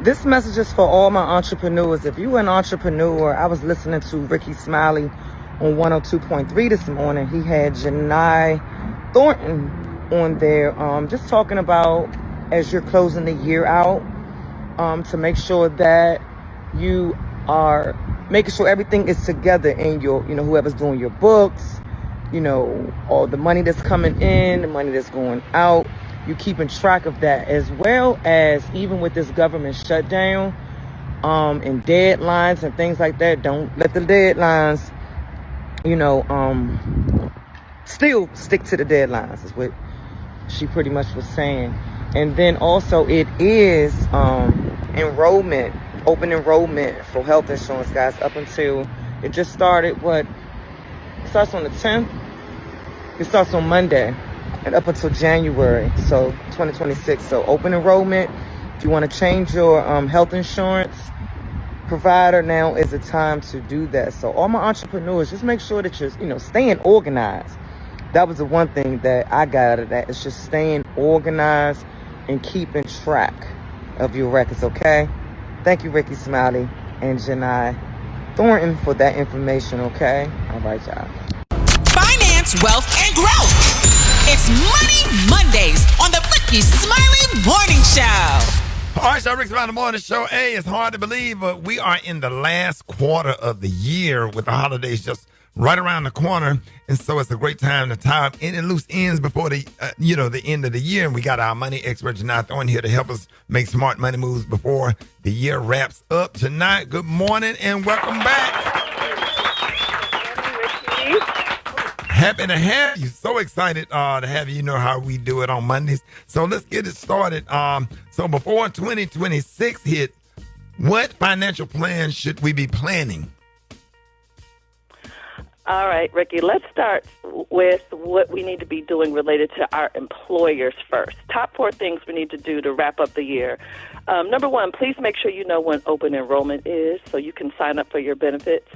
This message is for all my entrepreneurs. If you're an entrepreneur, I was listening to Rickey Smiley on 102.3 this morning. He had Janai Thornton on there, just talking about as you're closing the year out, to make sure that you are making sure everything is together in your, whoever's doing your books, all the money that's coming in, the money that's going out. You keeping track of that, as well as even with this government shutdown, and deadlines and things like that. Don't let the deadlines, still stick to the deadlines is what she pretty much was saying. And then also it is enrollment, open enrollment for health insurance, guys, up until it just started. It starts on the 10th. It starts on Monday and up until January, so 2026. So open enrollment. If you want to change your health insurance provider, now is the time to do that. So all my entrepreneurs, just make sure that you're, staying organized. That was the one thing that I got out of that. It's just staying organized and keeping track of your records, okay? Thank you, Rickey Smiley and Janai Thornton, for that information, okay? All right, y'all. Finance, wealth, and growth. It's Money Mondays on the Rickey Smiley Morning Show. All right, so Rickey Smiley Morning Show. Hey, it's hard to believe, but we are in the last quarter of the year with the holidays just right around the corner. And so it's a great time to tie up any loose ends before the end of the year. And we got our money expert, Janai Thornton, here to help us make smart money moves before the year wraps up. Tonight, good morning and welcome back. Happy to have you. So excited to have you. You know how we do it on Mondays. So let's get it started. So before 2026 hit, what financial plans should we be planning? All right, Rickey, let's start with what we need to be doing related to our employers first. Top 4 things we need to do to wrap up the year. Number 1, please make sure you know when open enrollment is so you can sign up for your benefits.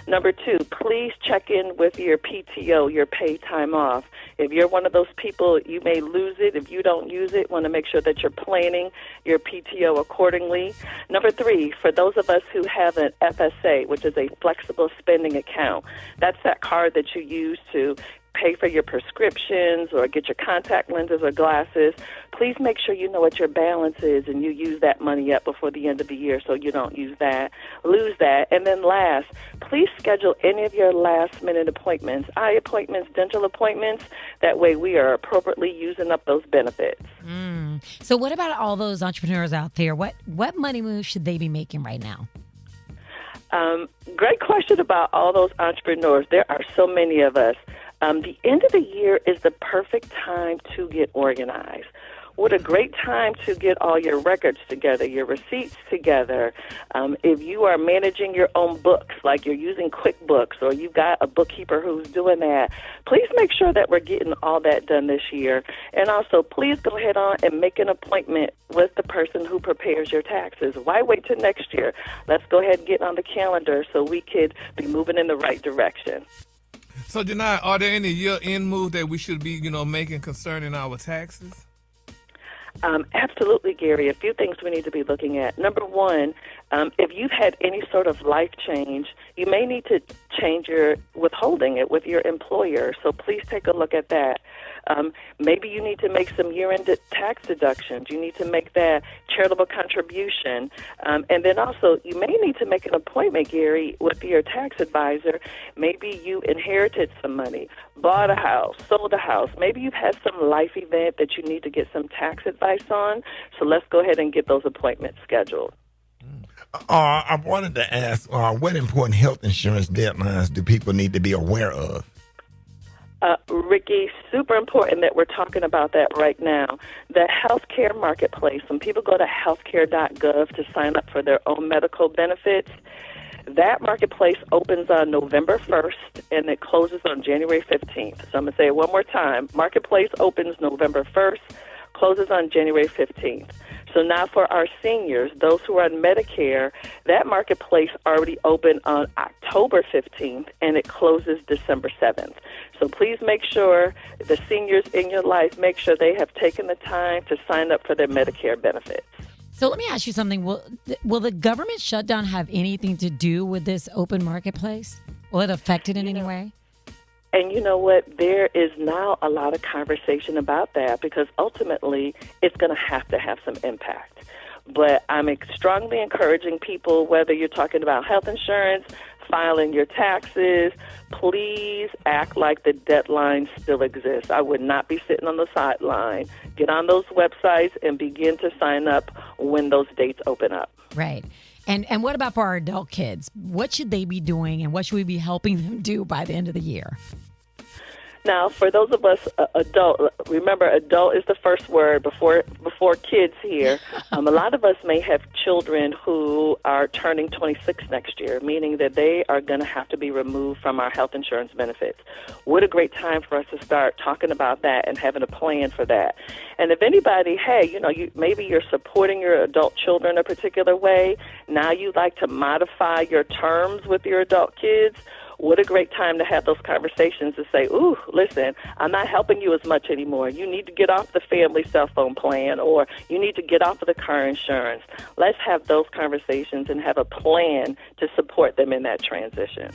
Number 2, please check in with your PTO, your paid time off. If you're one of those people, you may lose it. If you don't use it, want to make sure that you're planning your PTO accordingly. Number 3, for those of us who have an FSA, which is a flexible spending account, that's that card that you use to pay for your prescriptions or get your contact lenses or glasses. Please make sure you know what your balance is and you use that money up before the end of the year so you don't lose that. And then last, please schedule any of your last-minute appointments, eye appointments, dental appointments. That way we are appropriately using up those benefits. So what about all those entrepreneurs out there? What money moves should they be making right now? Great question about all those entrepreneurs. There are so many of us. The end of the year is the perfect time to get organized. What a great time to get all your records together, your receipts together. If you are managing your own books, like you're using QuickBooks or you've got a bookkeeper who's doing that, please make sure that we're getting all that done this year. And also, please go ahead on and make an appointment with the person who prepares your taxes. Why wait till next year? Let's go ahead and get on the calendar so we could be moving in the right direction. So, Janai, are there any year-end moves that we should be, making concerning our taxes? Absolutely, Gary. A few things we need to be looking at. Number 1, if you've had any sort of life change, you may need to change your withholding it with your employer. So please take a look at that. Maybe you need to make some year-end tax deductions. You need to make that charitable contribution. And then also, you may need to make an appointment, Gary, with your tax advisor. Maybe you inherited some money, bought a house, sold a house. Maybe you've had some life event that you need to get some tax advice on. So let's go ahead and get those appointments scheduled. I wanted to ask, what important health insurance deadlines do people need to be aware of? Rickey, super important that we're talking about that right now. The healthcare marketplace, when people go to healthcare.gov to sign up for their own medical benefits, that marketplace opens on November 1st and it closes on January 15th. So I'm going to say it one more time. Marketplace opens November 1st, closes on January 15th. So now for our seniors, those who are on Medicare, that marketplace already opened on October 15th, and it closes December 7th. So please make sure the seniors in your life, make sure they have taken the time to sign up for their Medicare benefits. So let me ask you something. Will the government shutdown have anything to do with this open marketplace? Will it affect it in any way? And you know what? There is now a lot of conversation about that because ultimately it's going to have some impact. But I'm strongly encouraging people, whether you're talking about health insurance, filing your taxes, please act like the deadline still exists. I would not be sitting on the sideline. Get on those websites and begin to sign up when those dates open up. Right. And what about for our adult kids? What should they be doing and what should we be helping them do by the end of the year? Now, for those of us adult, remember adult is the first word before kids here. A lot of us may have children who are turning 26 next year, meaning that they are going to have to be removed from our health insurance benefits. What a great time for us to start talking about that and having a plan for that. And if anybody, hey, maybe you're supporting your adult children a particular way. Now you'd like to modify your terms with your adult kids. What a great time to have those conversations to say, ooh, listen, I'm not helping you as much anymore. You need to get off the family cell phone plan, or you need to get off of the car insurance. Let's have those conversations and have a plan to support them in that transition.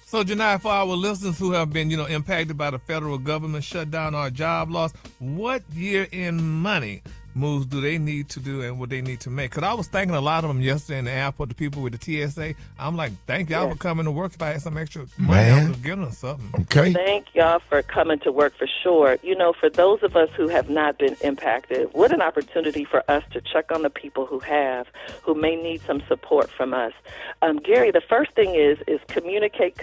So, Janai, for our listeners who have been, impacted by the federal government shutdown or job loss, what year-end money moves do they need to do and what they need to make? Because I was thanking a lot of them yesterday in the airport, the people with the TSA. I'm like, thank y'all for coming to work. If I had some extra money, I would have given them something. Okay. Thank y'all for coming to work for sure. For those of us who have not been impacted, what an opportunity for us to check on the people who may need some support from us. Gary, the first thing is communicate.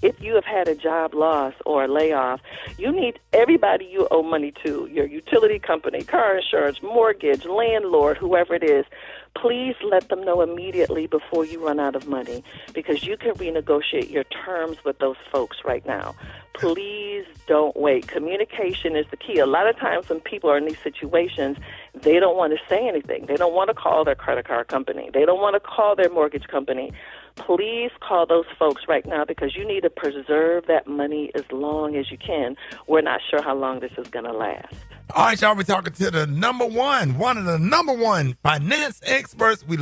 If you have had a job loss or a layoff, you need everybody you owe money to, your utility company, car insurance, mortgage, landlord, whoever it is. Please let them know immediately before you run out of money, because you can renegotiate your terms with those folks right now. Please don't wait. Communication is the key. A lot of times when people are in these situations, they don't want to say anything. They don't want to call their credit card company. They don't want to call their mortgage company. Please call those folks right now, because you need to preserve that money as long as you can. We're not sure how long this is going to last. All right, y'all, we're talking to one of the number one finance experts. We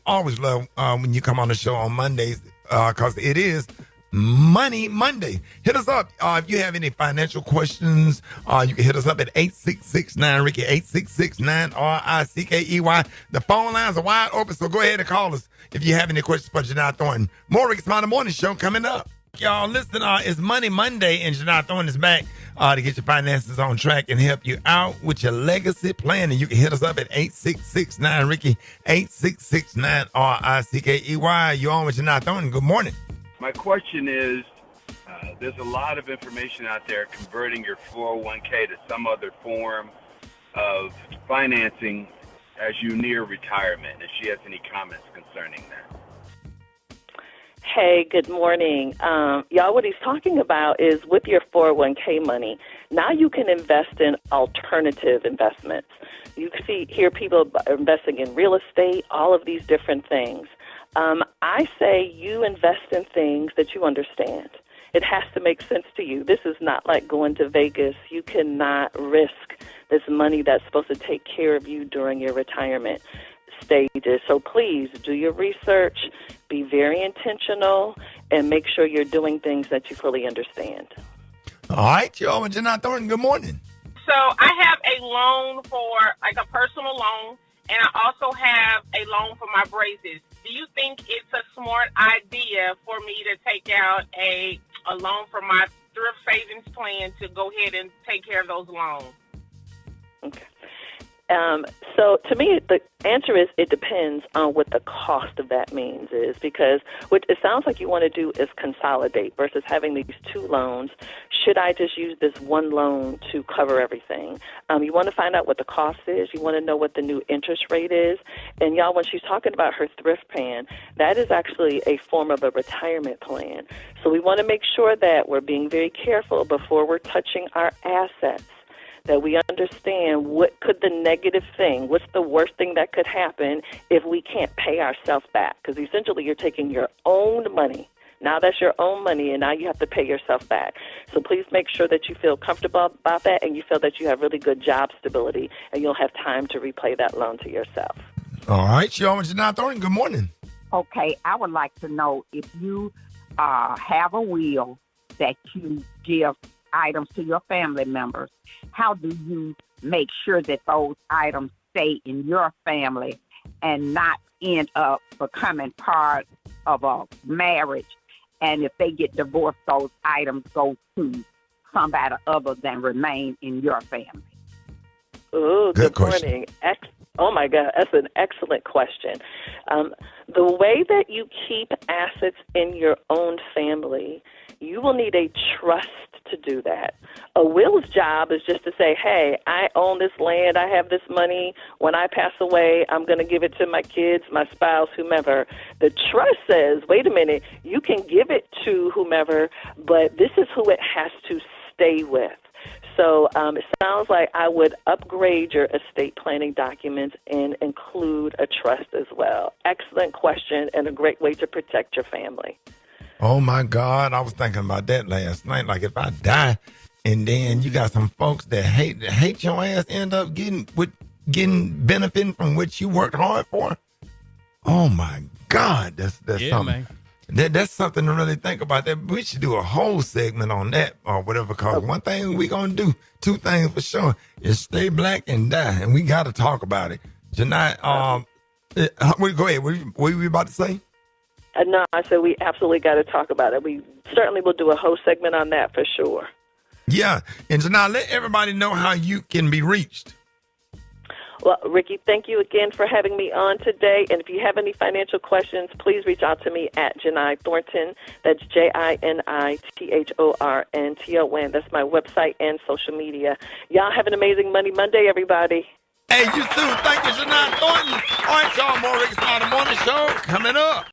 always love when you come on the show on Mondays, because it is Money Monday. Hit us up if you have any financial questions. You can hit us up at 866-9-RICKEY, 866-9-RICKEY. The phone lines are wide open, so go ahead and call us if you have any questions for Janai Thornton. More Rickey Smiley Morning Show coming up. Y'all, listen, it's Money Monday, and Janai Thornton is back to get your finances on track and help you out with your legacy plan. And you can hit us up at 866-9-RICKEY, 866-9-RICKEY. You're on with Janai Thornton. Good morning. My question is, there's a lot of information out there converting your 401k to some other form of financing as you near retirement. If she has any comments concerning that. Hey, good morning. Y'all, what he's talking about is with your 401k money, now you can invest in alternative investments. You hear people investing in real estate, all of these different things. I say you invest in things that you understand. It has to make sense to you. This is not like going to Vegas. You cannot risk this money that's supposed to take care of you during your retirement stages. So please do your research, be very intentional, and make sure you're doing things that you fully understand. All right, y'all, with Janai Thornton. Good morning. So I have a loan for, like, a personal loan, and I also have a loan for my braces. Do you think it's a smart idea for me to take out a loan from my thrift savings plan to go ahead and take care of those loans? Okay. So to me, the answer is it depends on what the cost of that means is, because what it sounds like you want to do is consolidate versus having these two loans. Should I just use this one loan to cover everything? You want to find out what the cost is. You want to know what the new interest rate is. And y'all, when she's talking about her thrift plan, that is actually a form of a retirement plan. So we want to make sure that we're being very careful before we're touching our assets, that we understand what could the negative thing, what's the worst thing that could happen if we can't pay ourselves back. Because essentially you're taking your own money, Now that's your own money, and now you have to pay yourself back. So please make sure that you feel comfortable about that and you feel that you have really good job stability and you'll have time to repay that loan to yourself. All right, Sean, Janai Thornton, good morning. Okay, I would like to know if you have a will that you give items to your family members, how do you make sure that those items stay in your family and not end up becoming part of a marriage? And if they get divorced, those items go to somebody other than remain in your family. Oh, good morning. Oh, my God, that's an excellent question. The way that you keep assets in your own family, you will need a trust to do that. A will's job is just to say, hey, I own this land, I have this money. When I pass away, I'm going to give it to my kids, my spouse, whomever. The trust says, wait a minute, you can give it to whomever, but this is who it has to stay with. So it sounds like I would upgrade your estate planning documents and include a trust as well. Excellent question and a great way to protect your family. Oh, my God. I was thinking about that last night. Like, if I die and then you got some folks that hate your ass, end up benefiting from what you worked hard for. Oh, my God. That's something. Man. That's something to really think about. That we should do a whole segment on that or whatever. Because one thing we going to do, two things for sure, is stay black and die. And we got to talk about it. Janai, go ahead. What were you about to say? No, I said we absolutely got to talk about it. We certainly will do a whole segment on that for sure. Yeah. And Janai, let everybody know how you can be reached. Well, Rickey, thank you again for having me on today. And if you have any financial questions, please reach out to me at Janai Thornton. That's JINITHORNTON. That's my website and social media. Y'all have an amazing Money Monday, everybody. Hey, you too. Thank you, Janai Thornton. All right, y'all, more Rickey Smiley Morning Show coming up.